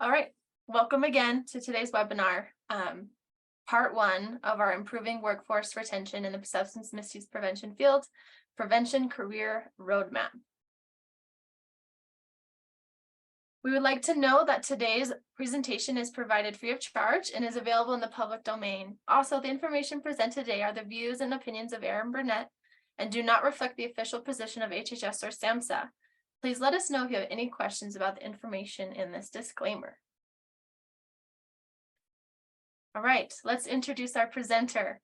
All right, welcome again to today's webinar, part one of our Improving Workforce Retention in the Substance Misuse Prevention Field, Prevention Career Roadmap. We would like to know that today's presentation is provided free of charge and is available in the public domain. Also, the information presented today are the views and opinions of Erin Burnett and do not reflect the official position of HHS or SAMHSA. Please let us know if you have any questions about the information in this disclaimer. All right, let's introduce our presenter.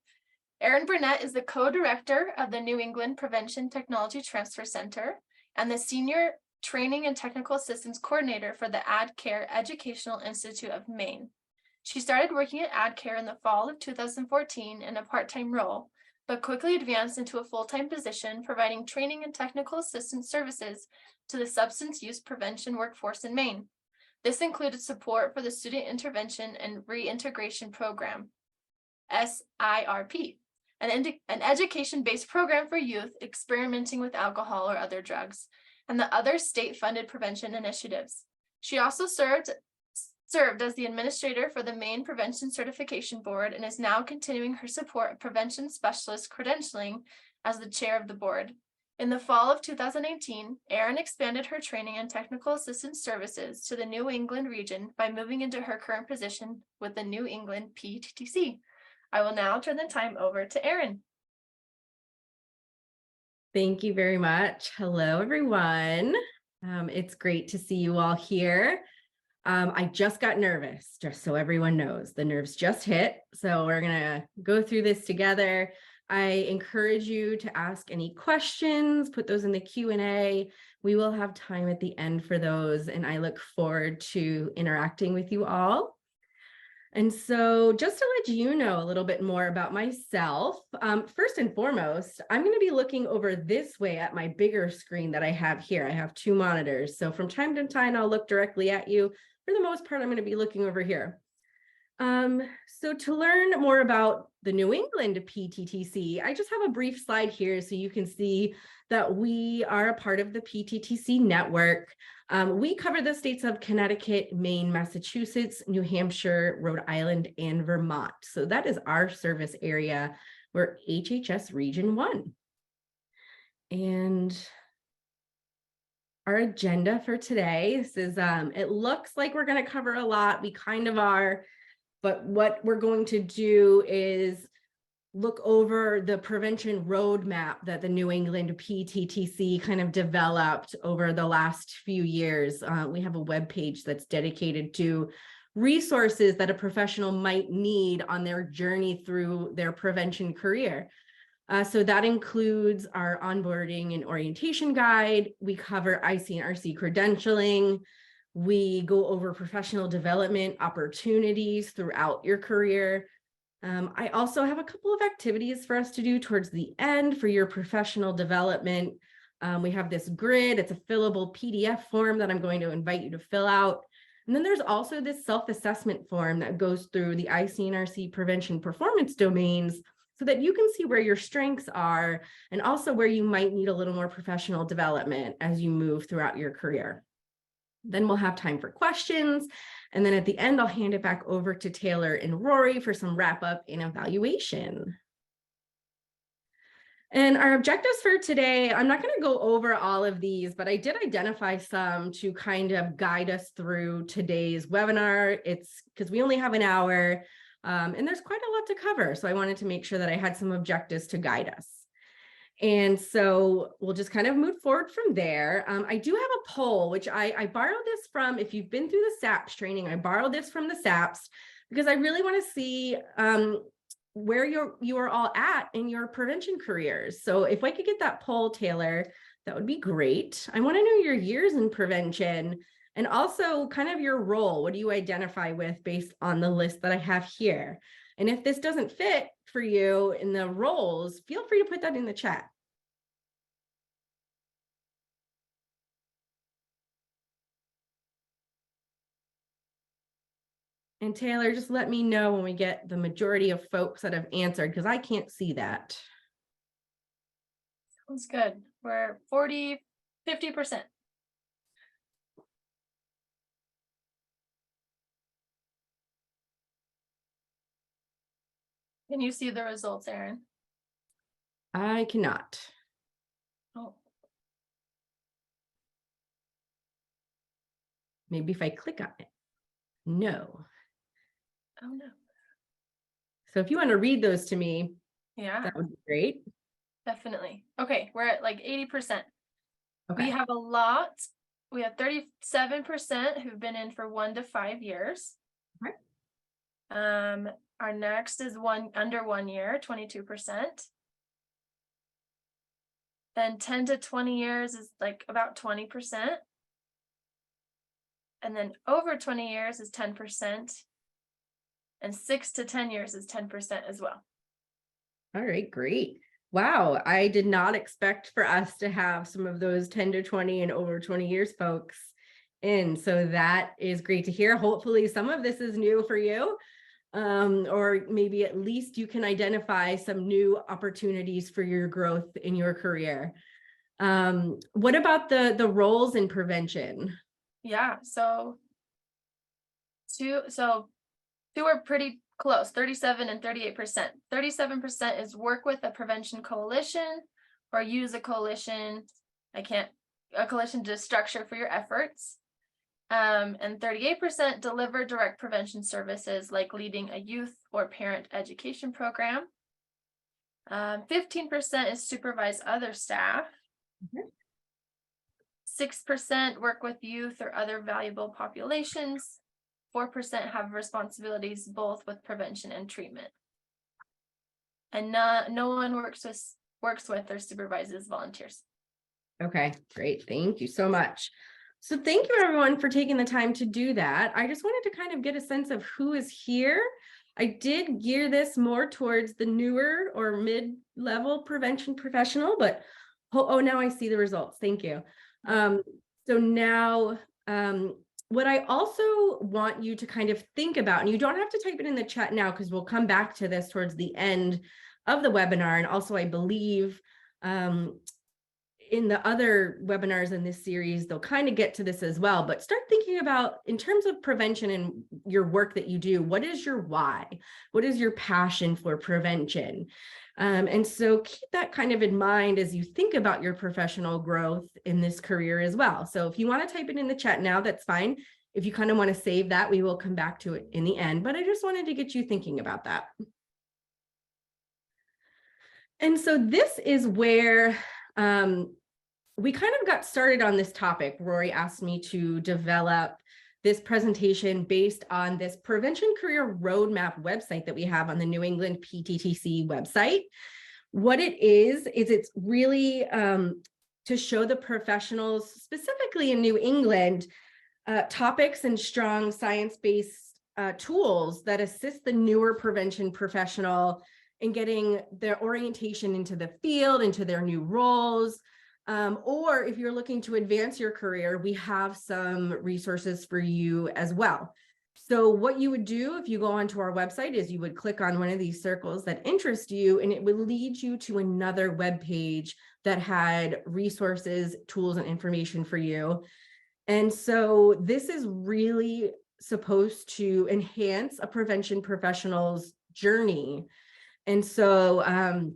Erin Burnett is the co-director of the New England Prevention Technology Transfer Center and the Senior Training and Technical Assistance Coordinator for the AdCare Educational Institute of Maine. She started working at AdCare in the fall of 2014 in a part-time role, but quickly advanced into a full-time position providing training and technical assistance services to the substance use prevention workforce in Maine. This included support for the Student Intervention and Reintegration Program, SIRP, an education-based program for youth experimenting with alcohol or other drugs, and the other state-funded prevention initiatives. She also served as the administrator for the Maine Prevention Certification Board and is now continuing her support of prevention specialist credentialing as the chair of the board. In the fall of 2018, Erin expanded her training and technical assistance services to the New England region by moving into her current position with the New England PTTC. I will now turn the time over to Erin. Thank you very much. Hello, everyone. It's great to see you all here. I just got nervous, just so everyone knows. The nerves just hit, so we're gonna go through this together. I encourage you to ask any questions, put those in the Q&A. We will have time at the end for those, and I look forward to interacting with you all. And so just to let you know a little bit more about myself, first and foremost, I'm going to be looking over this way at my bigger screen that I have here. I have two monitors, so from time to time, I'll look directly at you. For the most part, I'm going to be looking over here. So to learn more about the New England PTTC, I just have a brief slide here so you can see that we are a part of the PTTC network. We cover the states of Connecticut, Maine, Massachusetts, New Hampshire, Rhode Island, and Vermont. So that is our service area. We're HHS Region 1. And our agenda for today, this is, it looks like we're going to cover a lot. We kind of are. But what we're going to do is look over the prevention roadmap that the New England PTTC kind of developed over the last few years. We have a webpage that's dedicated to resources that a professional might need on their journey through their prevention career. So that includes our onboarding and orientation guide. We cover IC&RC credentialing. We go over professional development opportunities throughout your career. I also have a couple of activities for us to do towards the end for your professional development. We have this grid. It's a fillable PDF form that I'm going to invite you to fill out. And then there's also this self-assessment form that goes through the IC&RC prevention performance domains so that you can see where your strengths are and also where you might need a little more professional development as you move throughout your career. Then we'll have time for questions. And then at the end, I'll hand it back over to Taylor and Rory for some wrap up and evaluation. And our objectives for today, I'm not going to go over all of these, but I did identify some to kind of guide us through today's webinar. It's because we only have an hour and there's quite a lot to cover. So I wanted to make sure that I had some objectives to guide us. And so we'll just kind of move forward from there. I do have a poll, which I borrowed this from, if you've been through the SAPS training, I borrowed this from the SAPS because I really want to see where you are all at in your prevention careers. So if I could get that poll, Taylor, that would be great. I want to know your years in prevention and also kind of your role. What do you identify with based on the list that I have here? And if this doesn't fit for you in the roles, feel free to put that in the chat. And Taylor, just let me know when we get the majority of folks that have answered, because I can't see that. Sounds good. We're 50%. Can you see the results, Erin? I cannot. Oh, Maybe if I click on it. No. oh no. So if you want to read those to me, Yeah, that would be great. definitely. Okay, we're at like 80%. We Okay. have a lot. We have 37% who've been in for 1 to 5 years. Okay. Our next is under 1 year, 22%. Then 10 to 20 years is like about 20%. And then over 20 years is 10%. And 6 to 10 years is 10% as well. All right, great. Wow, I did not expect for us to have some of those 10 to 20 and over 20 years folks in. So that is great to hear. Hopefully some of this is new for you. Or maybe at least you can identify some new opportunities for your growth in your career. What about the roles in prevention? Yeah, so two are pretty close, 37 and 38%. 37% is work with a prevention coalition or use a coalition. A coalition to structure for your efforts. And 38% deliver direct prevention services like leading a youth or parent education program. 15% is supervise other staff. 6% work with youth or other valuable populations. 4% have responsibilities both with prevention and treatment. And no one works with or supervises volunteers. Okay, great. Thank you so much. So thank you everyone for taking the time to do that. I just wanted to kind of get a sense of who is here. I did gear this more towards the newer or mid-level prevention professional, but oh, now I see the results. Thank you. So now, what I also want you to kind of think about, and you don't have to type it in the chat now because we'll come back to this towards the end of the webinar. And also, I believe in the other webinars in this series, they'll kind of get to this as well, but start thinking about, in terms of prevention and your work that you do, what is your why? What is your passion for prevention? And so keep that kind of in mind as you think about your professional growth in this career as well. So if you want to type it in the chat now, that's fine. If you kind of want to save that, we will come back to it in the end, but I just wanted to get you thinking about that. And so this is where we kind of got started on this topic. Rory asked me to develop this presentation based on this prevention career roadmap website that we have on the New England PTTC website. What it is it's really to show the professionals, specifically in New England, topics and strong science-based tools that assist the newer prevention professional in getting their orientation into the field, into their new roles. Or if you're looking to advance your career, we have some resources for you as well. So what you would do if you go onto our website is you would click on one of these circles that interest you, and it would lead you to another web page that had resources, tools, and information for you. And so this is really supposed to enhance a prevention professional's journey. And so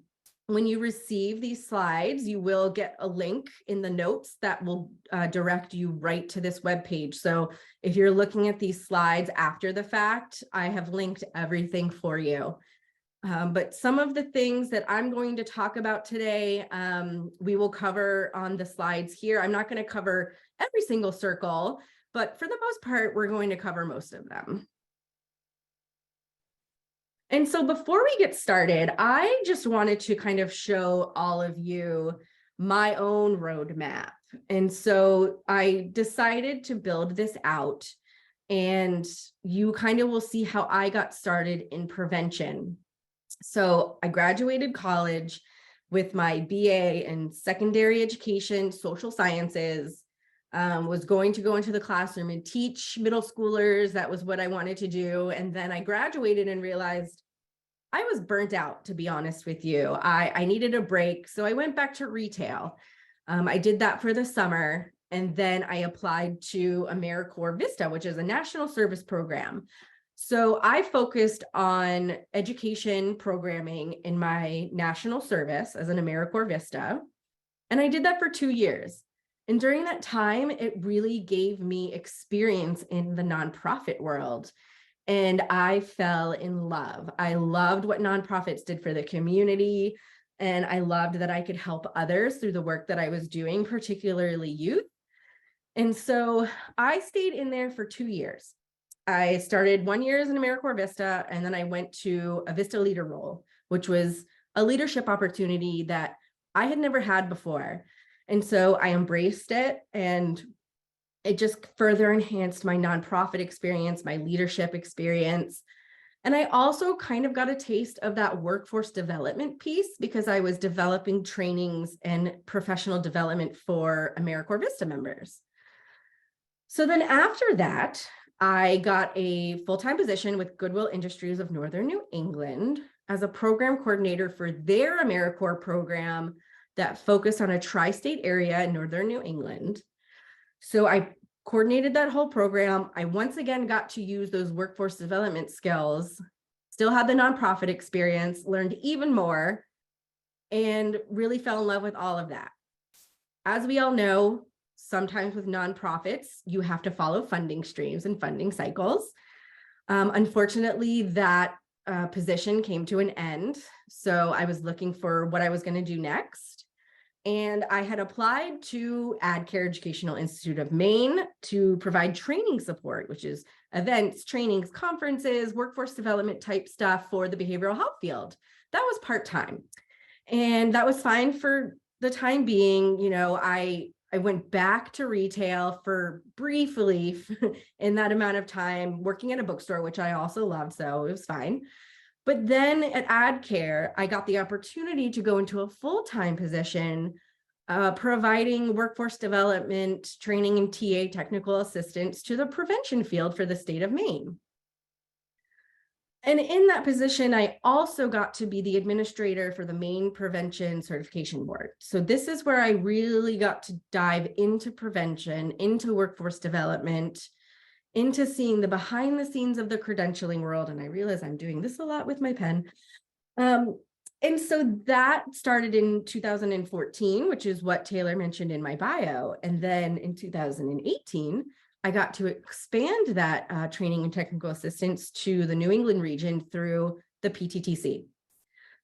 when you receive these slides, you will get a link in the notes that will direct you right to this webpage. So if you're looking at these slides after the fact, I have linked everything for you. But some of the things that I'm going to talk about today, we will cover on the slides here. I'm not going to cover every single circle, but for the most part, we're going to cover most of them. And so before we get started, I just wanted to kind of show all of you my own roadmap. And so I decided to build this out, and you kind of will see how I got started in prevention. So I graduated college with my BA in secondary education, social sciences, was going to go into the classroom and teach middle schoolers. That was what I wanted to do. And then I graduated and realized I was burnt out, to be honest with you. I needed a break. So I went back to retail. I did that for the summer. And then I applied to AmeriCorps Vista, which is a national service program. So I focused on education programming in my national service as an AmeriCorps Vista, and I did that for 2 years. And during that time, it really gave me experience in the nonprofit world. And I fell in love. I loved what nonprofits did for the community. And I loved that I could help others through the work that I was doing, particularly youth. And so I stayed in there for 2 years. I started 1 year as an AmeriCorps Vista, and then I went to a Vista leader role, which was a leadership opportunity that I had never had before. And so I embraced it, and it just further enhanced my nonprofit experience, my leadership experience. And I also kind of got a taste of that workforce development piece because I was developing trainings and professional development for AmeriCorps Vista members. So then after that, I got a full-time position with Goodwill Industries of Northern New England as a program coordinator for their AmeriCorps program that focused on a tri-state area in Northern New England. So I coordinated that whole program. I once again got to use those workforce development skills, still had the nonprofit experience, learned even more, and really fell in love with all of that. As we all know, sometimes with nonprofits, you have to follow funding streams and funding cycles. Unfortunately, that position came to an end. So I was looking for what I was going to do next. And I had applied to AdCare Educational Institute of Maine to provide training support, which is events, trainings, conferences, workforce development type stuff for the behavioral health field. That was part-time. And that was fine for the time being. You know, I went back to retail for briefly in that amount of time, working at a bookstore, which I also loved, so it was fine. But then at AdCare, I got the opportunity to go into a full-time position, providing workforce development, training, and TA technical assistance to the prevention field for the state of Maine. And in that position, I also got to be the administrator for the Maine Prevention Certification Board. So this is where I really got to dive into prevention, into workforce development, into seeing the behind the scenes of the credentialing world. And I realize I'm doing this a lot with my pen. And so that started in 2014, which is what Taylor mentioned in my bio. And then in 2018, I got to expand that training and technical assistance to the New England region through the PTTC.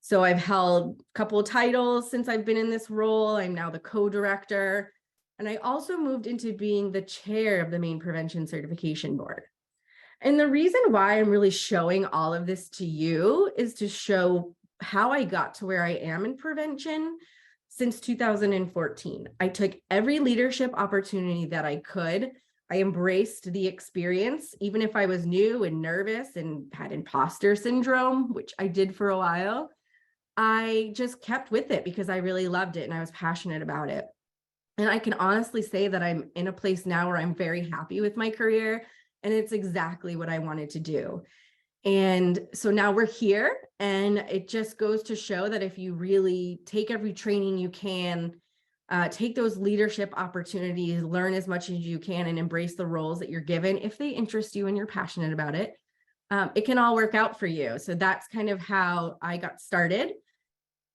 So I've held a couple of titles since I've been in this role. I'm now the co-director. And I also moved into being the chair of the Maine Prevention Certification Board. And the reason why I'm really showing all of this to you is to show how I got to where I am in prevention since 2014. I took every leadership opportunity that I could. I embraced the experience, even if I was new and nervous and had imposter syndrome, which I did for a while. I just kept with it because I really loved it and I was passionate about it. And I can honestly say that I'm in a place now where I'm very happy with my career, and it's exactly what I wanted to do. And so now we're here, and it just goes to show that if you really take every training you can, take those leadership opportunities, learn as much as you can, and embrace the roles that you're given. If they interest you and you're passionate about it, it can all work out for you. So that's kind of how I got started.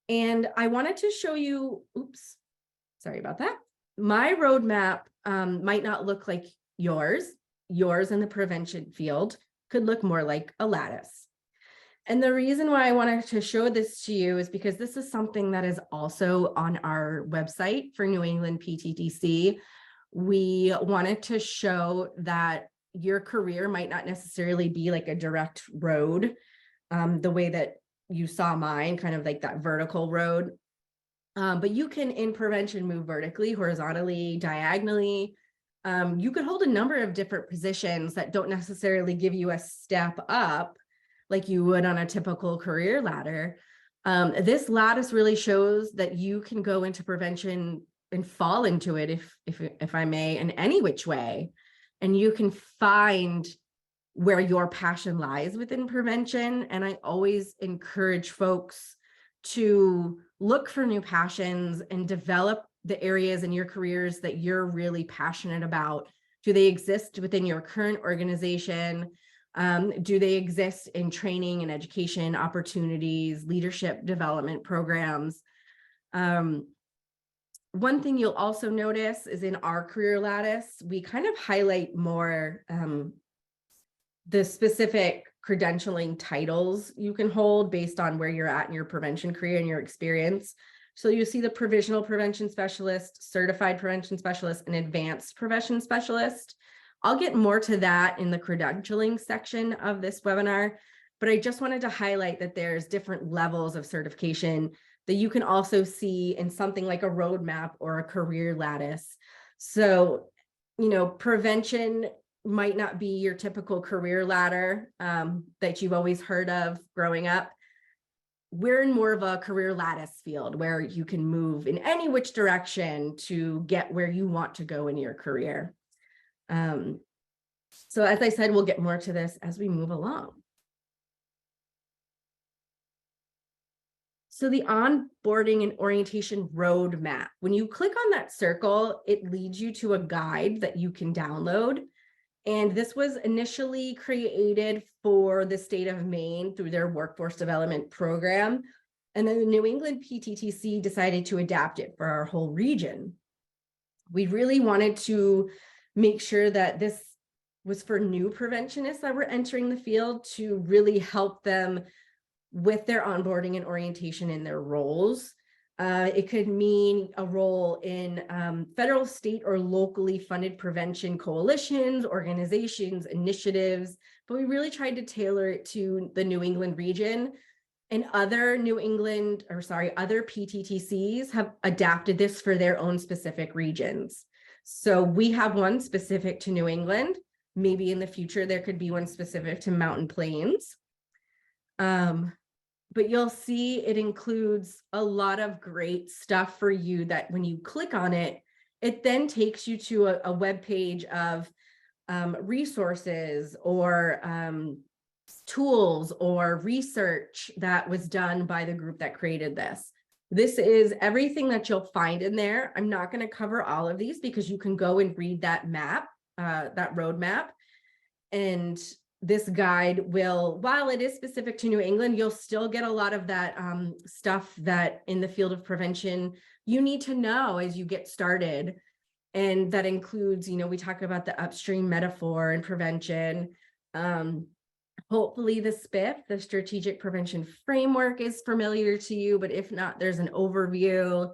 And I wanted to show you, oops, sorry about that. My roadmap might not look like yours. Yours in the prevention field could look more like a lattice. And the reason why I wanted to show this to you is because this is something that is also on our website for New England PTTC. We wanted to show that your career might not necessarily be like a direct road, the way that you saw mine, kind of like that vertical road. But you can, in prevention, move vertically, horizontally, diagonally. You could hold a number of different positions that don't necessarily give you a step up like you would on a typical career ladder. This lattice really shows that you can go into prevention and fall into it, if I may, in any which way. And you can find where your passion lies within prevention. And I always encourage folks to look for new passions and develop the areas in your careers that you're really passionate about. Do they exist within your current organization? Do they exist in training and education opportunities, leadership development programs? One thing you'll also notice is in our career lattice, we kind of highlight more the specific credentialing titles you can hold based on where you're at in your prevention career and your experience. So you see the provisional prevention specialist, certified prevention specialist, and advanced prevention specialist. I'll get more to that in the credentialing section of this webinar, but I just wanted to highlight that there's different levels of certification that you can also see in something like a roadmap or a career lattice. So, you know, prevention might not be your typical career ladder that you've always heard of growing up. We're in more of a career lattice field where you can move in any which direction to get where you want to go in your career. So as I said, we'll get more to this as we move along. So the onboarding and orientation roadmap, when you click on that circle, it leads you to a guide that you can download. And this was initially created for the state of Maine through their workforce development program. And then the New England PTTC decided to adapt it for our whole region. We really wanted to make sure that this was for new preventionists that were entering the field to really help them with their onboarding and orientation in their roles. It could mean a role in federal, state, or locally funded prevention coalitions, organizations, initiatives, but we really tried to tailor it to the New England region. And other other PTTCs have adapted this for their own specific regions. So we have one specific to New England. Maybe in the future, there could be one specific to Mountain Plains. But you'll see it includes a lot of great stuff for you that when you click on it, it then takes you to a web page of resources or tools or research that was done by the group that created this. This is everything that you'll find in there. I'm not going to cover all of these because you can go and read that map, that roadmap. And this guide will, while it is specific to New England, you'll still get a lot of that stuff that in the field of prevention you need to know as you get started. And that includes, you know, we talk about the upstream metaphor and prevention. Hopefully the SPIF, the Strategic Prevention Framework, is familiar to you, but if not, there's an overview.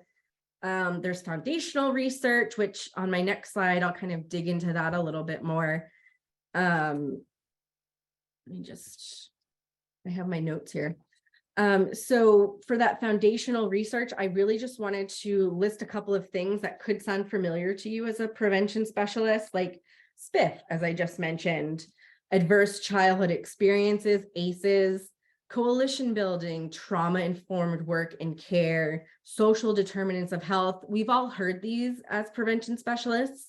There's foundational research, which on my next slide, I'll kind of dig into that a little bit more. I have my notes here. So for that foundational research, I really just wanted to list a couple of things that could sound familiar to you as a prevention specialist, like SPIF, as I just mentioned, adverse childhood experiences, ACEs, coalition building, trauma-informed work and care, social determinants of health. We've all heard these as prevention specialists,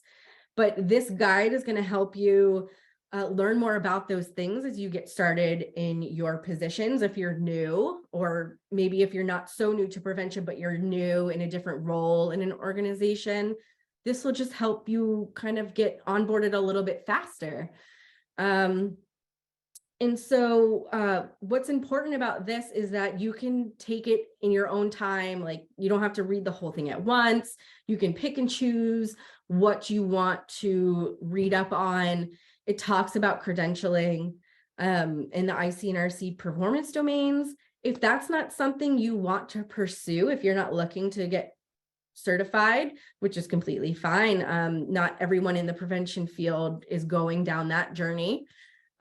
but this guide is going to help you learn more about those things as you get started in your positions. If you're new, or maybe if you're not so new to prevention, but you're new in a different role in an organization, this will just help you kind of get onboarded a little bit faster. And so what's important about this is that you can take it in your own time. Like, you don't have to read the whole thing at once. You can pick and choose what you want to read up on. It talks about credentialing in the IC and RC performance domains. If that's not something you want to pursue, if you're not looking to get certified, which is completely fine. Not everyone in the prevention field is going down that journey.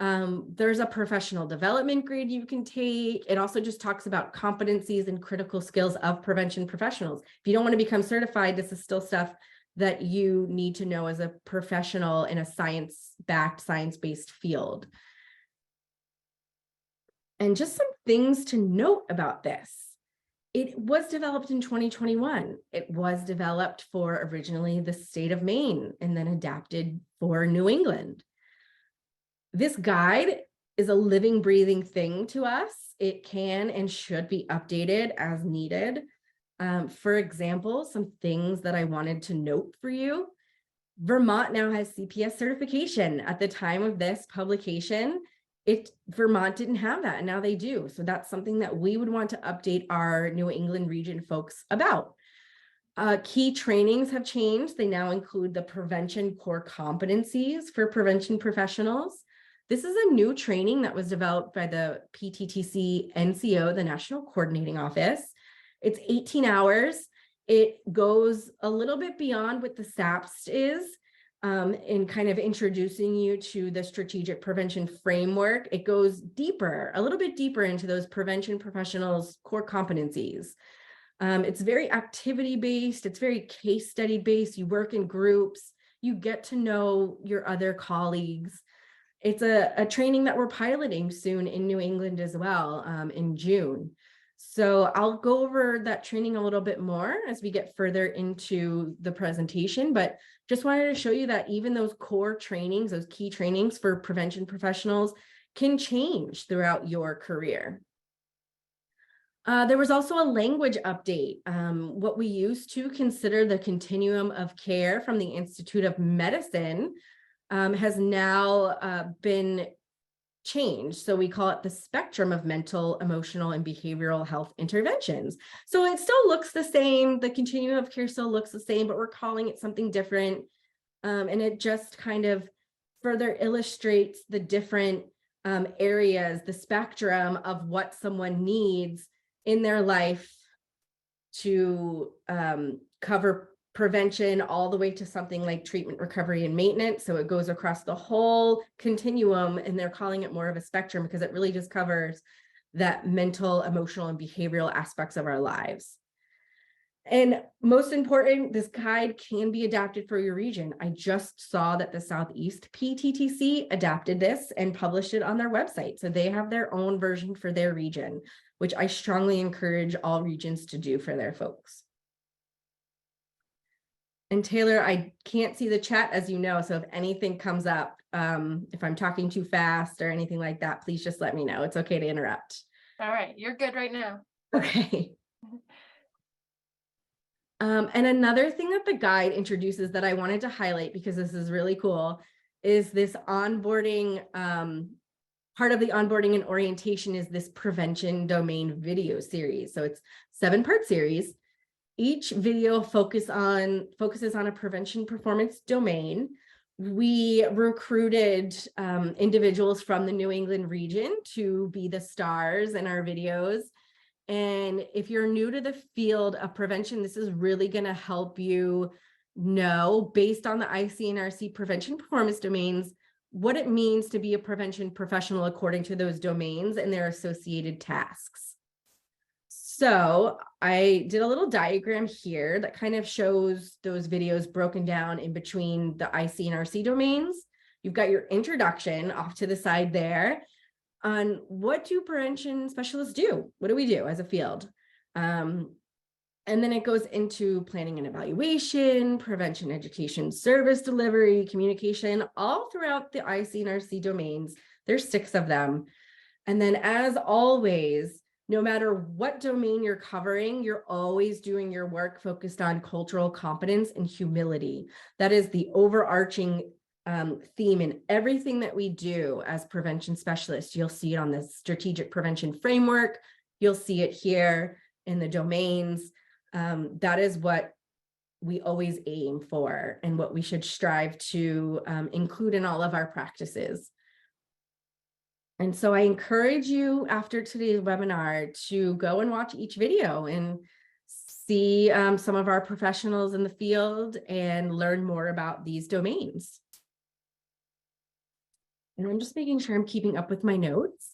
There's a professional development grade you can take. It also just talks about competencies and critical skills of prevention professionals. If you don't want to become certified, this is still stuff that you need to know as a professional in a science-backed, science-based field. And just some things to note about this. It was developed in 2021. It was developed for originally the state of Maine and then adapted for New England. This guide is a living, breathing thing to us. It can and should be updated as needed. For example, some things that I wanted to note for you. Vermont now has CPS certification. At the time of this publication, Vermont didn't have that, and now they do. So that's something that we would want to update our New England region folks about. Key trainings have changed. They now include the prevention core competencies for prevention professionals. This is a new training that was developed by the PTTC NCO, the National Coordinating Office. It's 18 hours. It goes a little bit beyond what the SAPS is in kind of introducing you to the strategic prevention framework. It goes deeper, a little bit deeper into those prevention professionals' core competencies. It's very activity-based. It's very case study-based. You work in groups. You get to know your other colleagues. It's a training that we're piloting soon in New England as well, in June. So I'll go over that training a little bit more as we get further into the presentation, but just wanted to show you that even those core trainings, those key trainings for prevention professionals can change throughout your career. There was also a language update. What we used to consider the continuum of care from the Institute of Medicine has now been changed. So we call it the spectrum of mental, emotional, and behavioral health interventions. So it still looks the same. The continuum of care still looks the same, but we're calling it something different. And it just kind of further illustrates the different areas, the spectrum of what someone needs in their life to cover prevention all the way to something like treatment, recovery, and maintenance. So it goes across the whole continuum, and they're calling it more of a spectrum because it really just covers that mental, emotional, and behavioral aspects of our lives. And most important, this guide can be adapted for your region. I just saw that the Southeast PTTC adapted this and published it on their website. So they have their own version for their region, which I strongly encourage all regions to do for their folks. And Taylor, I can't see the chat, as you know, so if anything comes up, if I'm talking too fast or anything like that, please just let me know. It's okay to interrupt. All right, you're good right now. Okay. And another thing that the guide introduces that I wanted to highlight, because this is really cool, is this onboarding. Part of the onboarding and orientation is this prevention domain video series. So it's a 7-part series. Each video focuses on a prevention performance domain. We recruited individuals from the New England region to be the stars in our videos. And if you're new to the field of prevention, this is really going to help you know, based on the ICNRC prevention performance domains, what it means to be a prevention professional according to those domains and their associated tasks. So I did a little diagram here that kind of shows those videos broken down in between the ICNRC domains. You've got your introduction off to the side there on what do prevention specialists do? What do we do as a field? And then it goes into planning and evaluation, prevention education, service delivery, communication, all throughout the ICNRC domains. There's 6 of them. And then as always, no matter what domain you're covering, you're always doing your work focused on cultural competence and humility. That is the overarching theme in everything that we do as prevention specialists. You'll see it on the strategic prevention framework. You'll see it here in the domains. That is what we always aim for and what we should strive to include in all of our practices. And so I encourage you after today's webinar to go and watch each video and see some of our professionals in the field and learn more about these domains. And I'm just making sure I'm keeping up with my notes.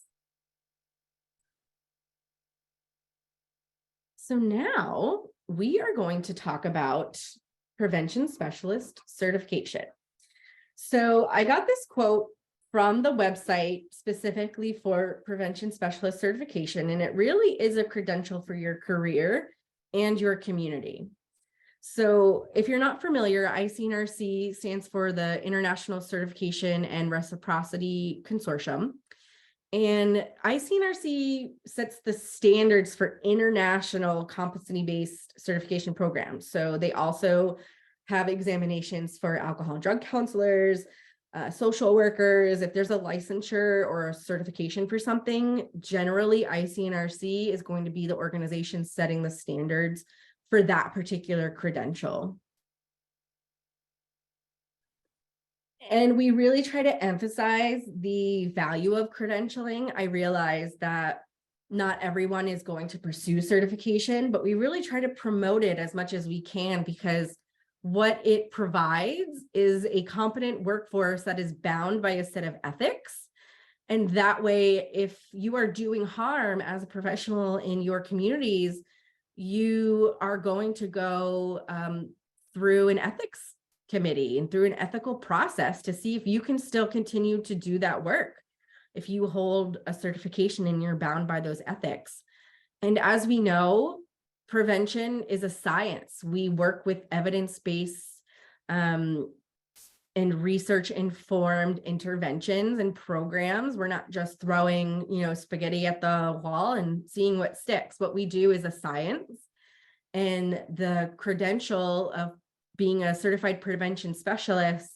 So now we are going to talk about prevention specialist certification. So I got this quote from the website specifically for prevention specialist certification, and it really is a credential for your career and your community. So if you're not familiar, ICNRC stands for the International Certification and Reciprocity Consortium. And ICNRC sets the standards for international competency-based certification programs. So they also have examinations for alcohol and drug counselors, social workers. If there's a licensure or a certification for something, generally ICNRC is going to be the organization setting the standards for that particular credential. And we really try to emphasize the value of credentialing. I realize that not everyone is going to pursue certification, but we really try to promote it as much as we can, because what it provides is a competent workforce that is bound by a set of ethics. And that way, if you are doing harm as a professional in your communities, you are going to go through an ethics committee and through an ethical process to see if you can still continue to do that work. If you hold a certification and you're bound by those ethics. And as we know, prevention is a science. We work with evidence-based and research-informed interventions and programs. We're not just throwing, spaghetti at the wall and seeing what sticks. What we do is a science, and the credential of being a certified prevention specialist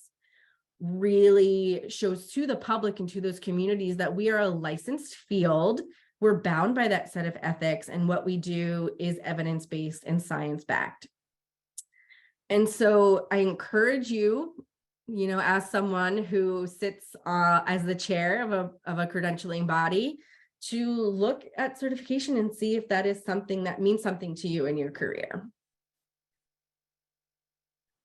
really shows to the public and to those communities that we are a licensed field. We're bound by that set of ethics, and what we do is evidence-based and science-backed. And so I encourage you, as someone who sits as the chair of a credentialing body, to look at certification and see if that is something that means something to you in your career.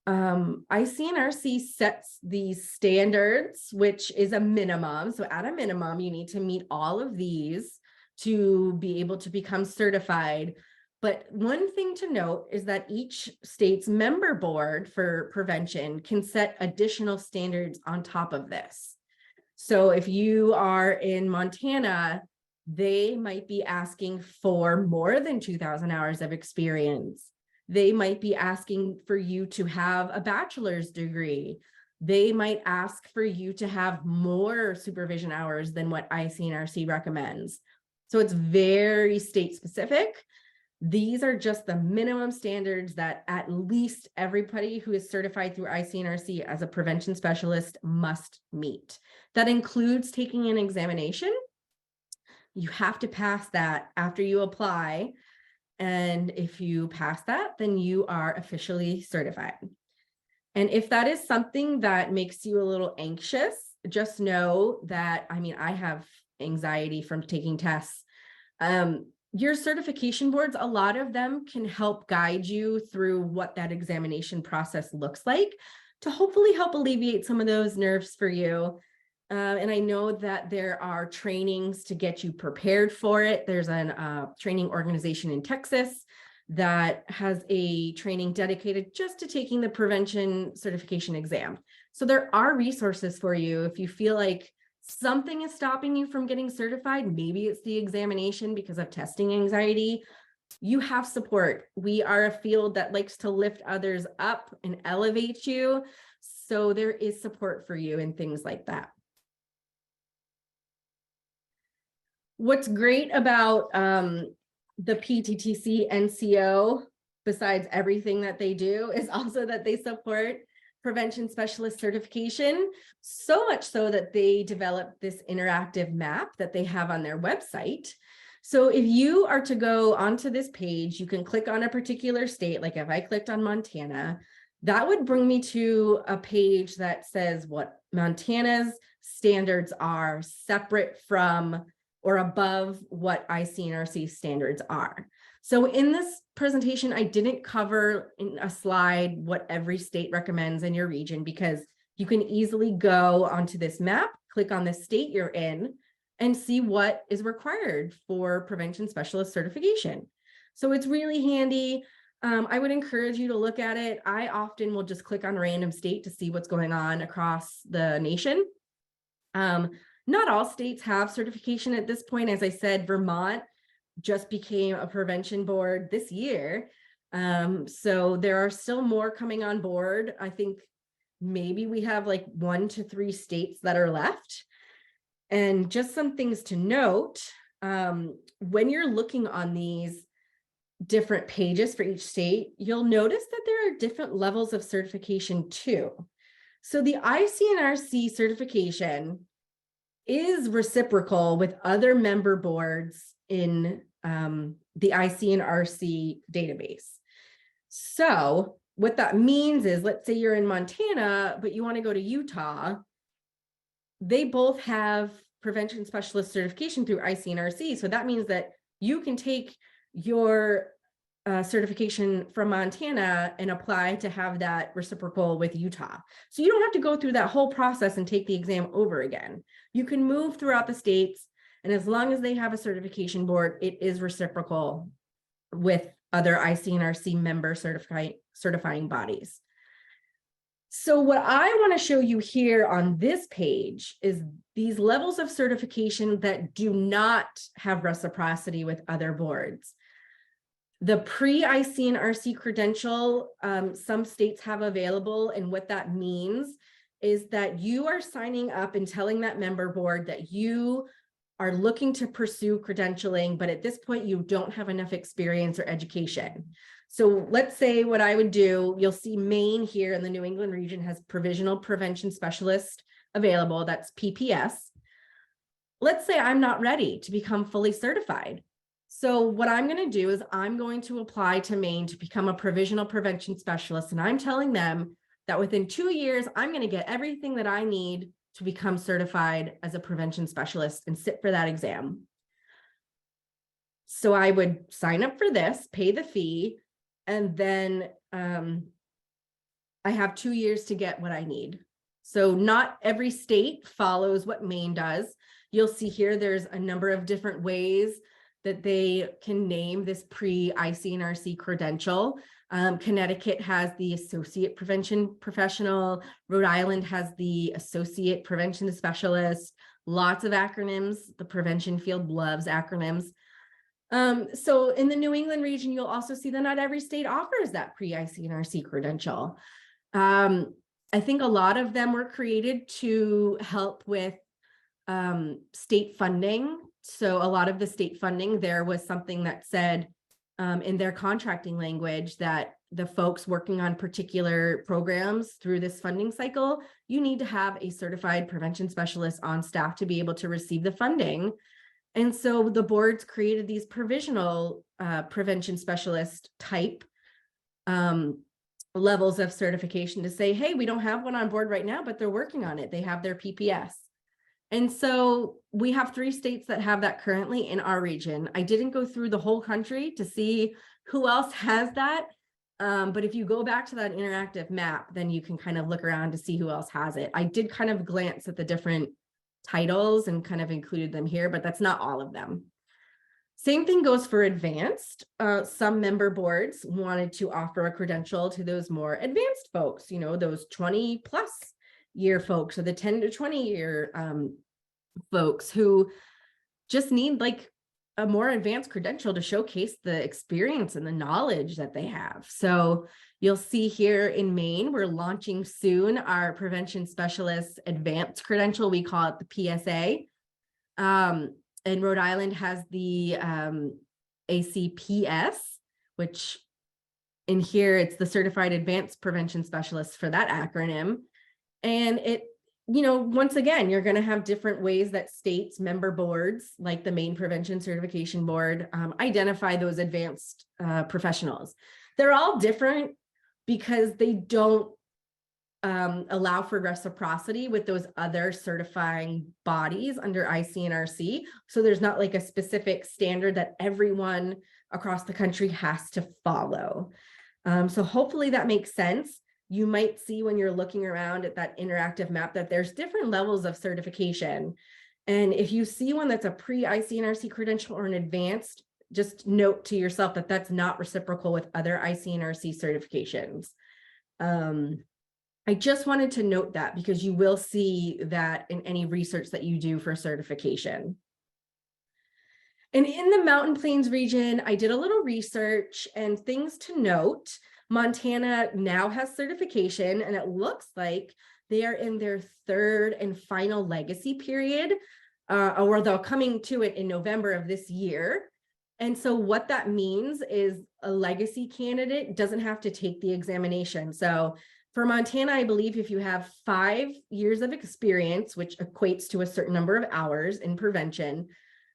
ICNRC sets these standards, which is a minimum. So at a minimum, you need to meet all of these to be able to become certified. But one thing to note is that each state's member board for prevention can set additional standards on top of this. So if you are in Montana, they might be asking for more than 2,000 hours of experience. They might be asking for you to have a bachelor's degree. They might ask for you to have more supervision hours than what ICNRC recommends. So it's very state specific. These are just the minimum standards that at least everybody who is certified through ICNRC as a prevention specialist must meet. That includes taking an examination. You have to pass that after you apply. And if you pass that, then you are officially certified. And if that is something that makes you a little anxious, just know that, I have anxiety from taking tests. Your certification boards, a lot of them can help guide you through what that examination process looks like to hopefully help alleviate some of those nerves for you. And I know that there are trainings to get you prepared for it. There's a training organization in Texas that has a training dedicated just to taking the prevention certification exam. So there are resources for you if you feel like something is stopping you from getting certified. Maybe it's the examination because of testing anxiety. You have support. We are a field that likes to lift others up and elevate you. So there is support for you in things like that. What's great about the PTTC NCO, besides everything that they do, is also that they support prevention specialist certification, so much so that they developed this interactive map that they have on their website. So if you are to go onto this page, you can click on a particular state. Like if I clicked on Montana, that would bring me to a page that says what Montana's standards are, separate from or above what ICNRC standards are. So in this presentation, I didn't cover in a slide what every state recommends in your region, because you can easily go onto this map, click on the state you're in, and see what is required for prevention specialist certification. So it's really handy. I would encourage you to look at it. I often will just click on random state to see what's going on across the nation. Not all states have certification at this point. As I said, Vermont just became a prevention board this year. So there are still more coming on board. I think maybe we have like 1 to 3 states that are left. And just some things to note, when you're looking on these different pages for each state, you'll notice that there are different levels of certification too. So the ICNRC certification is reciprocal with other member boards in the ICNRC database. So what that means is, let's say you're in Montana, but you want to go to Utah. They both have prevention specialist certification through ICNRC. So that means that you can take your certification from Montana and apply to have that reciprocal with Utah. So you don't have to go through that whole process and take the exam over again. You can move throughout the states, and as long as they have a certification board, it is reciprocal with other ICNRC member certifying bodies. So what I want to show you here on this page is these levels of certification that do not have reciprocity with other boards. The pre-ICNRC credential, some states have available, and what that means is that you are signing up and telling that member board that you are looking to pursue credentialing, but at this point you don't have enough experience or education. So let's say what I would do, you'll see Maine here in the New England region has provisional prevention specialist available, that's PPS. Let's say I'm not ready to become fully certified. So what I'm going to do is I'm going to apply to Maine to become a provisional prevention specialist. And I'm telling them that within 2 years, I'm going to get everything that I need to become certified as a prevention specialist and sit for that exam. So I would sign up for this, pay the fee, and then I have 2 years to get what I need. So not every state follows what Maine does. You'll see here, there's a number of different ways that they can name this pre-ICNRC credential. Connecticut has the Associate Prevention Professional. Rhode Island has the Associate Prevention Specialist. Lots of acronyms. The prevention field loves acronyms. So in the New England region, you'll also see that not every state offers that pre-ICNRC credential. I think a lot of them were created to help with state funding. So a lot of the state funding, there was something that said in their contracting language that the folks working on particular programs through this funding cycle, you need to have a certified prevention specialist on staff to be able to receive the funding. And so the boards created these provisional prevention specialist type levels of certification to say, hey, we don't have one on board right now, but they're working on it. They have their PPS. And so we have 3 states that have that currently in our region. I didn't go through the whole country to see who else has that. But if you go back to that interactive map, then you can kind of look around to see who else has it. I did kind of glance at the different titles and kind of included them here, but that's not all of them. Same thing goes for advanced. Some member boards wanted to offer a credential to those more advanced folks, you know, those 20+ year folks or the 10 to 20 year folks who just need like a more advanced credential to showcase the experience and the knowledge that they have. So you'll see here in Maine, we're launching soon our prevention specialist advanced credential. We call it the PSA. And Rhode Island has the ACPS, which in here, it's the Certified Advanced Prevention Specialist for that acronym. And it, you know, once again, you're going to have different ways that states member boards, like the Maine Prevention Certification Board, identify those advanced professionals. They're all different because they don't allow for reciprocity with those other certifying bodies under ICNRC. So there's not like a specific standard that everyone across the country has to follow. So hopefully that makes sense. You might see when you're looking around at that interactive map that there's different levels of certification. And if you see one that's a pre-ICNRC credential or an advanced, just note to yourself that that's not reciprocal with other ICNRC certifications. I just wanted to note that because you will see that in any research that you do for certification. And in the Mountain Plains region, I did a little research and things to note. Montana now has certification, and it looks like they are in their 3rd and final legacy period, or they're coming to it in November of this year. And so what that means is a legacy candidate doesn't have to take the examination. So For Montana, I believe if you have 5 years of experience, which equates to a certain number of hours in prevention,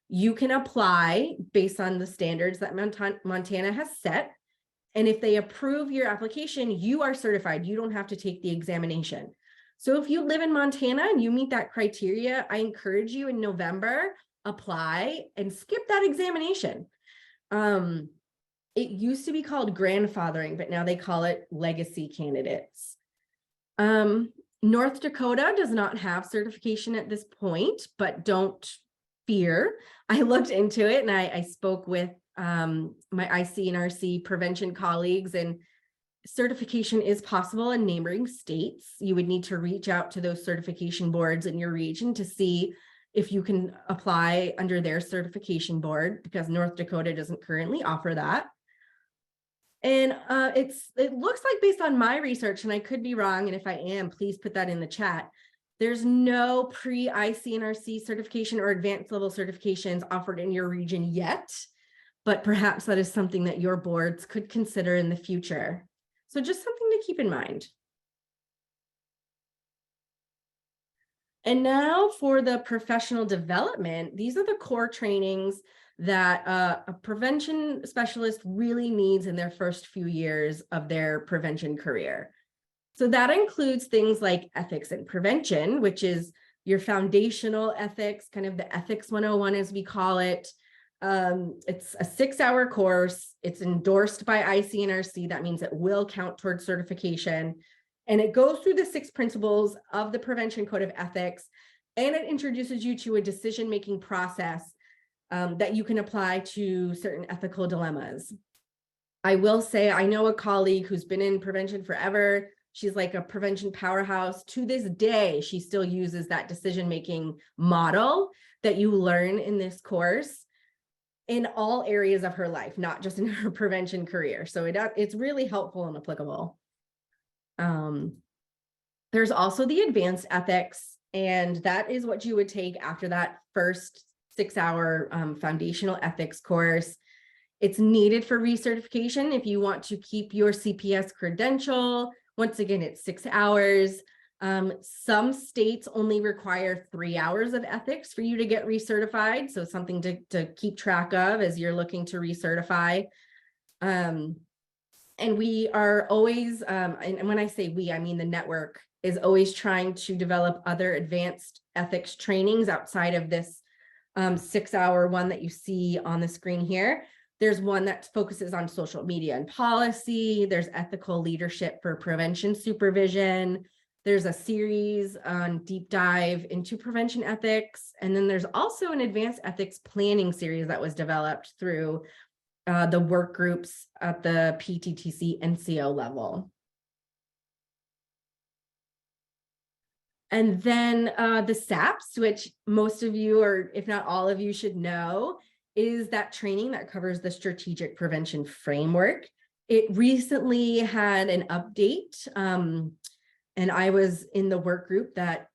you can apply based on the standards that Montana has set. And if they approve your application, you are certified. You don't have to take the examination. So if you live in Montana and you meet that criteria, I encourage you in November, apply and skip that examination. It used to be called grandfathering, but now they call it legacy candidates. North Dakota does not have certification at this point, but don't fear. I looked into it and I spoke with my IC and RC prevention colleagues, and certification is possible in neighboring states. You would need to reach out to those certification boards in your region to see if you can apply under their certification board, because North Dakota doesn't currently offer that. And it looks like, based on my research, and I could be wrong, and if I am, please put that in the chat, there's no pre-IC and RC certification or advanced level certifications offered in your region yet, but perhaps that is something that your boards could consider in the future. So just something to keep in mind. And now for the professional development, these are the core trainings that a prevention specialist really needs in their first few years of their prevention career. So that includes things like ethics and prevention, which is your foundational ethics, kind of the ethics 101 as we call it. It's a 6-hour course. It's endorsed by ICNRC. That means it will count towards certification. And it goes through the 6 principles of the Prevention Code of Ethics, and it introduces you to a decision-making process that you can apply to certain ethical dilemmas. I will say, I know a colleague who's been in prevention forever. She's like a prevention powerhouse. To this day, she still uses that decision-making model that you learn in this course in all areas of her life, not just in her prevention career. So it's really helpful and applicable. There's also the advanced ethics, and that is what you would take after that first 6-hour foundational ethics course. It's needed for recertification if you want to keep your CPS credential. Once again, it's 6 hours. Some states only require 3 hours of ethics for you to get recertified. So something to keep track of as you're looking to recertify. And we are always, and when I say we, I mean the network is always trying to develop other advanced ethics trainings outside of this 6-hour one that you see on the screen here. There's one that focuses on social media and policy. There's ethical leadership for prevention supervision. There's a series on deep dive into prevention ethics. And then there's also an advanced ethics planning series that was developed through the work groups at the PTTC NCO level. And then the SAPS, which most of you, or if not all of you, should know, is that training that covers the strategic prevention framework. It recently had an update, and I was in the work group that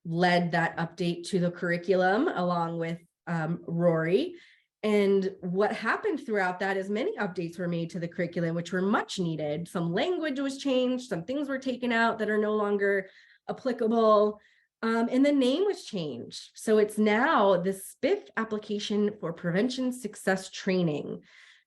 led that update to the curriculum along with Rory. And what happened throughout that is many updates were made to the curriculum, which were much needed. Some language was changed, some things were taken out that are no longer applicable, and the name was changed. So it's now the SPIF application for prevention success training.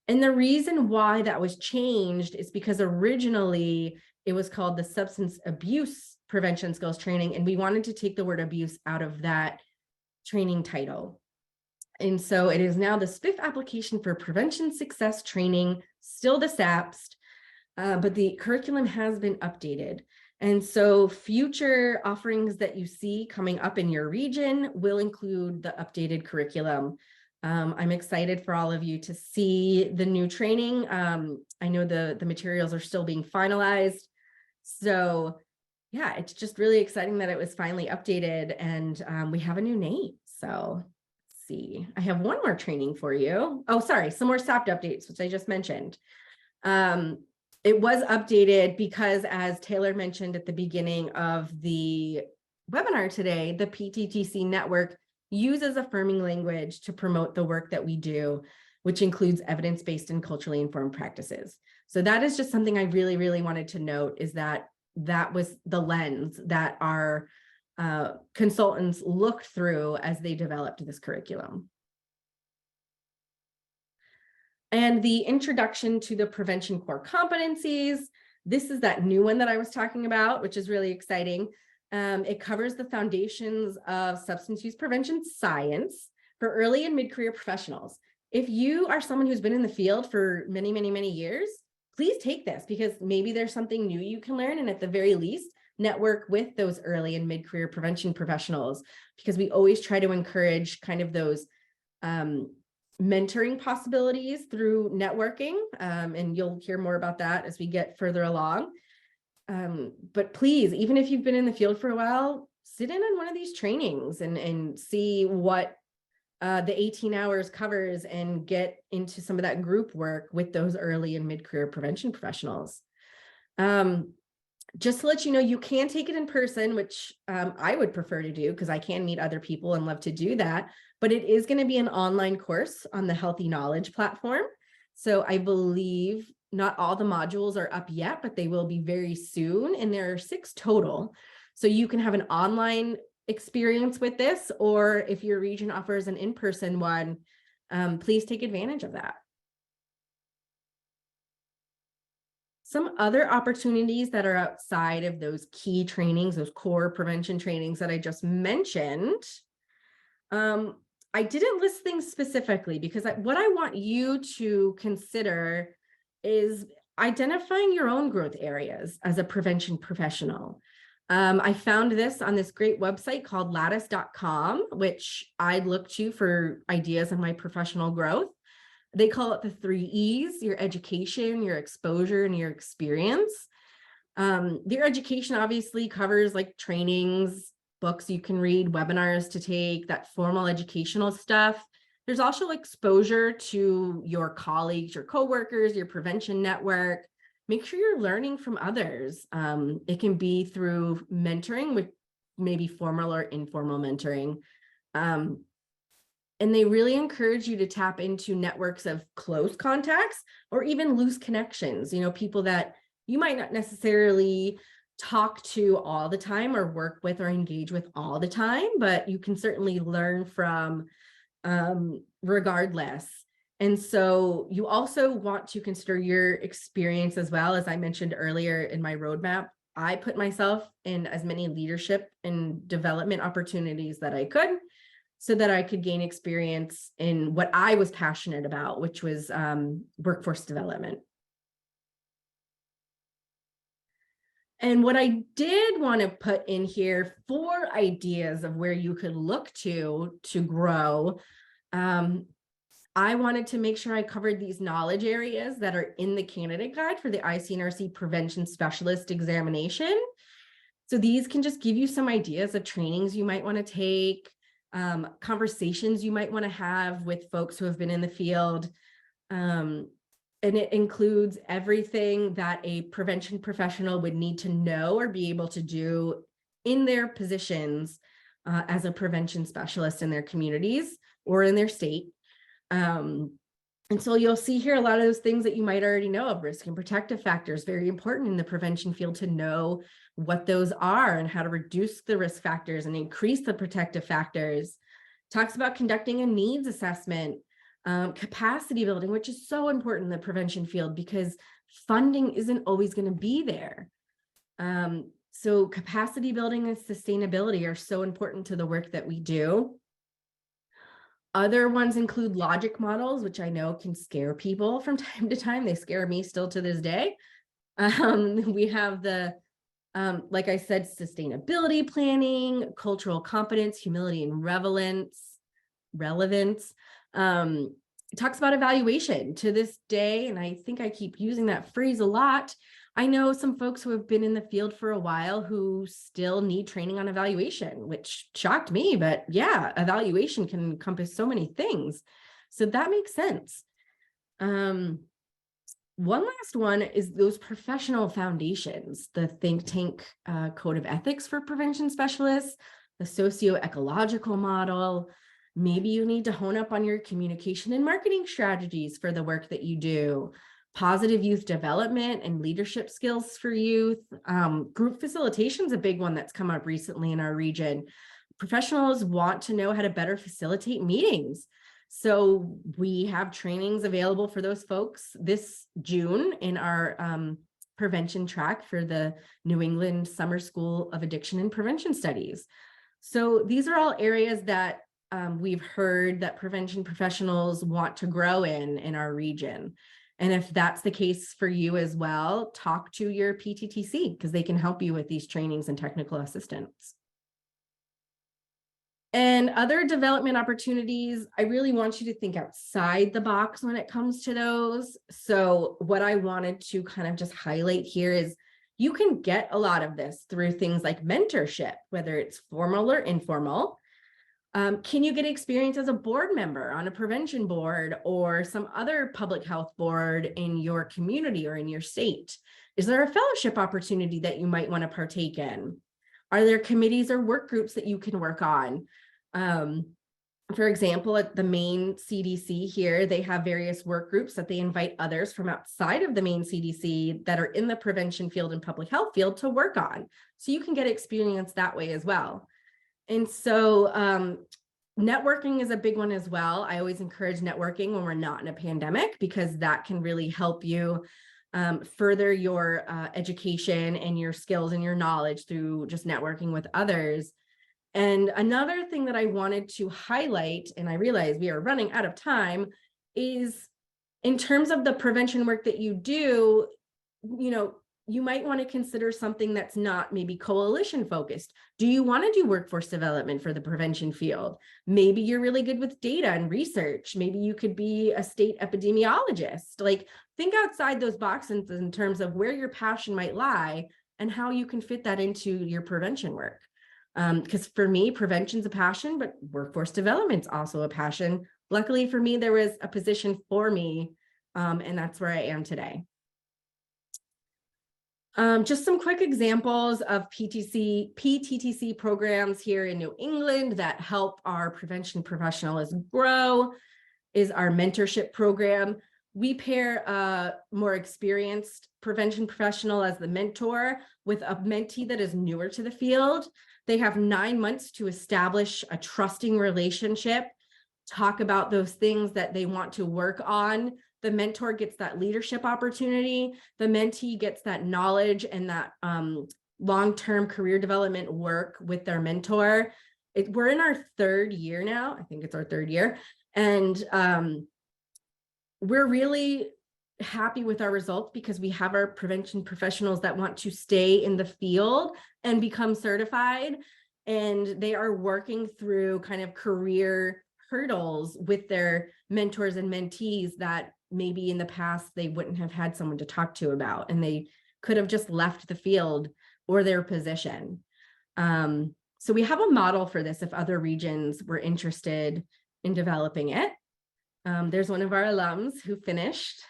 And the reason why that was changed is because originally it was called the substance abuse prevention skills training, and we wanted to take the word abuse out of that training title. And so it is now the SPIF application for prevention success training, still the SAPS, but the curriculum has been updated. And so future offerings that you see coming up in your region will include the updated curriculum. I'm excited for all of you to see the new training. I know the materials are still being finalized. So yeah, it's just really exciting that it was finally updated, and we have a new name. So let's see, I have one more training for you. Oh, sorry, some more SAPT updates, which I just mentioned. It was updated because, as Taylor mentioned at the beginning of the webinar today, the PTTC network uses affirming language to promote the work that we do, which includes evidence-based and culturally informed practices. So that is just something I really, really wanted to note, is that that was the lens that our consultants looked through as they developed this curriculum. And the introduction to the prevention core competencies. This is that new one that I was talking about, which is really exciting. It covers the foundations of substance use prevention science for early and mid-career professionals. If you are someone who's been in the field for many, many, many years, please take this, because maybe there's something new you can learn, and at the very least, network with those early and mid-career prevention professionals, because we always try to encourage kind of those mentoring possibilities through networking, and you'll hear more about that as we get further along. But please, even if you've been in the field for a while, sit in on one of these trainings and see what the 18 hours covers, and get into some of that group work with those early and mid-career prevention professionals. Just to let you know, you can take it in person, which I would prefer to do because I can meet other people and love to do that. But it is going to be an online course on the Healthy Knowledge platform. So I believe not all the modules are up yet, but they will be very soon. And there are 6 total. So you can have an online experience with this, or if your region offers an in-person one, please take advantage of that. Some other opportunities that are outside of those key trainings, those core prevention trainings that I just mentioned. I didn't list things specifically because what I want you to consider is identifying your own growth areas as a prevention professional. I found this on this great website called lattice.com, which I look to for ideas on my professional growth. They call it the 3 E's: your education, your exposure, and your experience. Their education obviously covers like trainings, books you can read, webinars to take, that formal educational stuff. There's also exposure to your colleagues, your coworkers, your prevention network. Make sure you're learning from others. It can be through mentoring, with maybe formal or informal mentoring. And they really encourage you to tap into networks of close contacts or even loose connections, people that you might not necessarily talk to all the time or work with or engage with all the time, but you can certainly learn from regardless. And so you also want to consider your experience as well. As I mentioned earlier in my roadmap, I put myself in as many leadership and development opportunities that I could, so that I could gain experience in what I was passionate about, which was workforce development. And what I did want to put in here, 4 ideas of where you could look to grow. I wanted to make sure I covered these knowledge areas that are in the candidate guide for the ICNRC Prevention Specialist examination. So these can just give you some ideas of trainings you might want to take, conversations you might want to have with folks who have been in the field. And it includes everything that a prevention professional would need to know or be able to do in their positions as a prevention specialist in their communities or in their state. And so you'll see here a lot of those things that you might already know of. Risk and protective factors, very important in the prevention field to know what those are and how to reduce the risk factors and increase the protective factors. Talks about conducting a needs assessment, capacity building, which is so important in the prevention field because funding isn't always going to be there. So capacity building and sustainability are so important to the work that we do. Other ones include logic models, which I know can scare people from time to time. They scare me still to this day. We have the, like I said, sustainability planning, cultural competence, humility and relevance. It talks about evaluation to this day, and I think I keep using that phrase a lot. I know some folks who have been in the field for a while who still need training on evaluation, which shocked me, but yeah, evaluation can encompass so many things. So that makes sense. One last one is those professional foundations, the think tank code of ethics for prevention specialists, the socio-ecological model. Maybe you need to hone up on your communication and marketing strategies for the work that you do. positive youth development and leadership skills for youth. Group facilitation is a big one that's come up recently in our region. Professionals want to know how to better facilitate meetings. So we have trainings available for those folks this June in our prevention track for the New England Summer School of Addiction and Prevention Studies. So these are all areas that we've heard that prevention professionals want to grow in our region. And if that's the case for you as well, talk to your PTTC because they can help you with these trainings and technical assistance. And other development opportunities, I really want you to think outside the box when it comes to those. So what I wanted to kind of just highlight here is you can get a lot of this through things like mentorship, whether it's formal or informal. Can you get experience as a board member on a prevention board or some other public health board in your community or in your state? Is there a fellowship opportunity that you might want to partake in? Are there committees or work groups that you can work on? For example, at the main CDC here, they have various work groups that they invite others from outside of the main CDC that are in the prevention field and public health field to work on. So you can get experience that way as well. And so networking is a big one as well. I always encourage networking when we're not in a pandemic because that can really help you further your education and your skills and your knowledge through just networking with others. And another thing that I wanted to highlight, and I realize we are running out of time, is in terms of the prevention work that you do, you might want to consider something that's not maybe coalition focused. Do you want to do workforce development for the prevention field? Maybe you're really good with data and research. Maybe you could be a state epidemiologist. Like, think outside those boxes in terms of where your passion might lie and how you can fit that into your prevention work. Because for me, prevention's a passion, but workforce development's also a passion. Luckily for me, there was a position for me, and that's where I am today. Just some quick examples of PTTC programs here in New England that help our prevention professionals grow is our mentorship program. We pair a more experienced prevention professional as the mentor with a mentee that is newer to the field. They have 9 months to establish a trusting relationship, talk about those things that they want to work on. The mentor gets that leadership opportunity. The mentee gets that knowledge and that long-term career development work with their mentor. We're in our 3rd year now. I think it's our 3rd year. And we're really happy with our results because we have our prevention professionals that want to stay in the field and become certified. And they are working through kind of career hurdles with their mentors and mentees that maybe in the past they wouldn't have had someone to talk to about, and they could have just left the field or their position. So we have a model for this if other regions were interested in developing it. There's one of our alums who finished.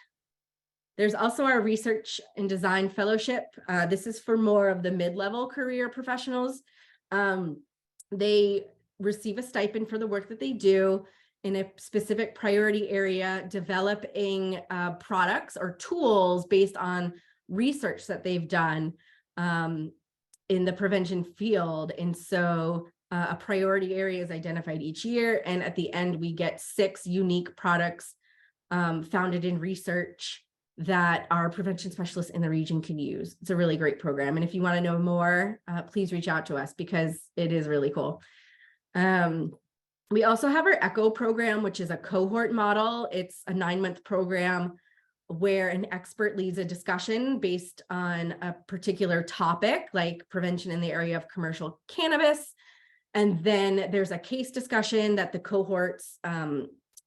There's also our research and design fellowship. This is for more of the mid-level career professionals. They receive a stipend for the work that they do in a specific priority area, developing products or tools based on research that they've done in the prevention field. And so a priority area is identified each year. And at the end, we get 6 unique products founded in research that our prevention specialists in the region can use. It's a really great program. And if you want to know more, please reach out to us because it is really cool. We also have our ECHO program, which is a cohort model. It's a 9-month program where an expert leads a discussion based on a particular topic, like prevention in the area of commercial cannabis. And then there's a case discussion that the cohorts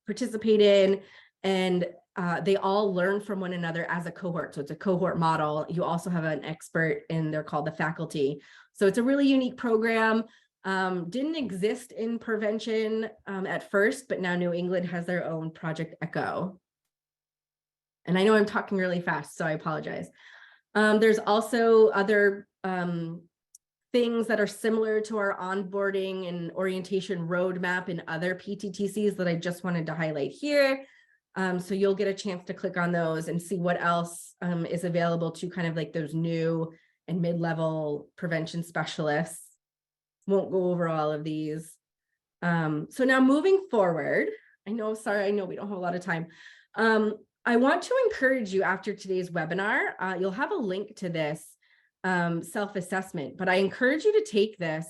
participate in, and they all learn from one another as a cohort. So it's a cohort model. You also have an expert, and they're called the faculty. So it's a really unique program. Didn't exist in prevention at first, but now New England has their own Project ECHO. And I know I'm talking really fast, so I apologize. There's also other things that are similar to our onboarding and orientation roadmap in other PTTCs that I just wanted to highlight here. So you'll get a chance to click on those and see what else is available to kind of like those new and mid-level prevention specialists. Won't go over all of these. So now moving forward, I know we don't have a lot of time. I want to encourage you after today's webinar, you'll have a link to this self-assessment, but I encourage you to take this.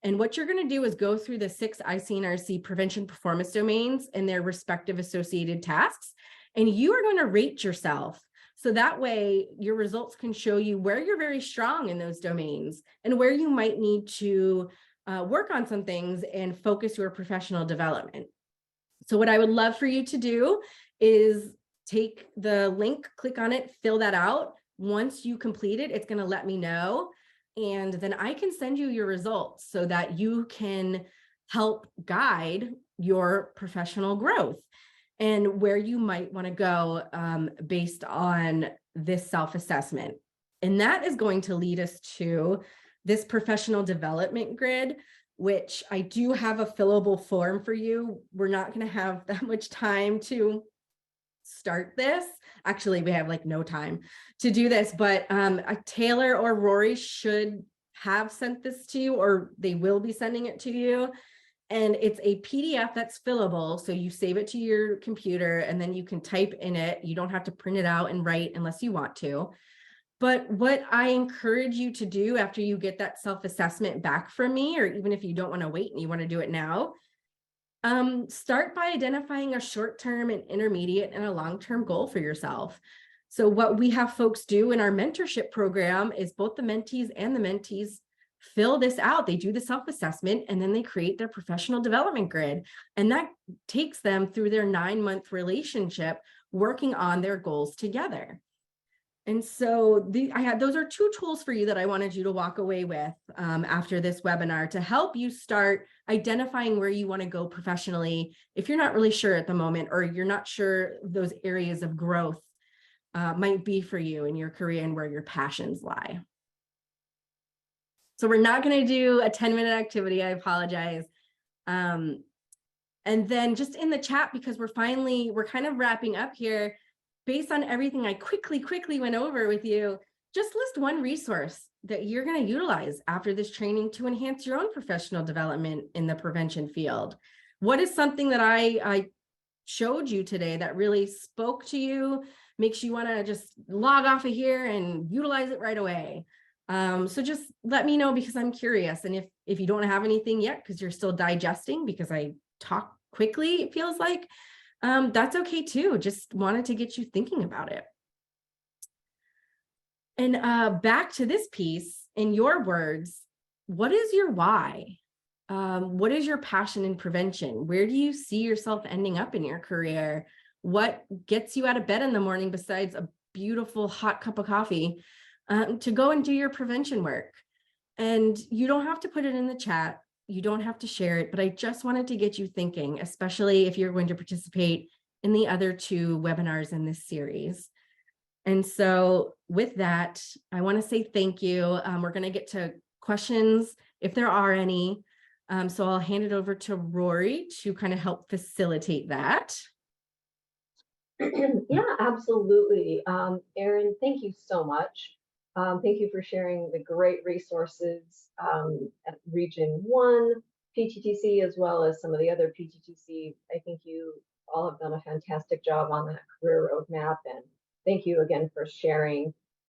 And what you're going to do is go through the 6 ICNRC prevention performance domains and their respective associated tasks. And you are going to rate yourself. So that way your results can show you where you're very strong in those domains and where you might need to work on some things and focus your professional development. So what I would love for you to do is take the link, click on it, fill that out. Once you complete it, it's going to let me know. And then I can send you your results so that you can help guide your professional growth and where you might want to go based on this self-assessment. And that is going to lead us to this professional development grid, which I do have a fillable form for you. We're not going to have that much time to start this. Actually, we have like no time to do this, but Taylor or Rory should have sent this to you, or they will be sending it to you. And it's a PDF that's fillable. So you save it to your computer and then you can type in it. You don't have to print it out and write unless you want to. But what I encourage you to do after you get that self-assessment back from me, or even if you don't want to wait and you want to do it now, start by identifying a short-term and intermediate and a long-term goal for yourself. So what we have folks do in our mentorship program is both the mentees and the mentees fill this out. They do the self-assessment and then they create their professional development grid. And that takes them through their 9-month relationship working on their goals together. And so those are 2 tools for you that I wanted you to walk away with after this webinar to help you start identifying where you want to go professionally if you're not really sure at the moment, or you're not sure those areas of growth might be for you in your career and where your passions lie. So we're not going to do a 10-minute activity. I apologize. And then just in the chat, because we're kind of wrapping up here, based on everything I quickly went over with you, just list one resource that you're going to utilize after this training to enhance your own professional development in the prevention field. What is something that I showed you today that really spoke to you, makes you want to just log off of here and utilize it right away? So just let me know, because I'm curious. And if you don't have anything yet, because you're still digesting, because I talk quickly, it feels like, that's okay too. Just wanted to get you thinking about it. And back to this piece, in your words, what is your why? What is your passion in prevention? Where do you see yourself ending up in your career? What gets you out of bed in the morning besides a beautiful hot cup of coffee to go and do your prevention work? And you don't have to put it in the chat. You don't have to share it, but I just wanted to get you thinking, especially if you're going to participate in the other 2 webinars in this series. And so with that, I want to say thank you. We're going to get to questions if there are any. So I'll hand it over to Rory to kind of help facilitate that. Yeah, absolutely. Erin, thank you so much. Thank you for sharing the great resources at Region 1 PTTC, as well as some of the other PTTC. I think you all have done a fantastic job on that career roadmap, and thank you again for sharing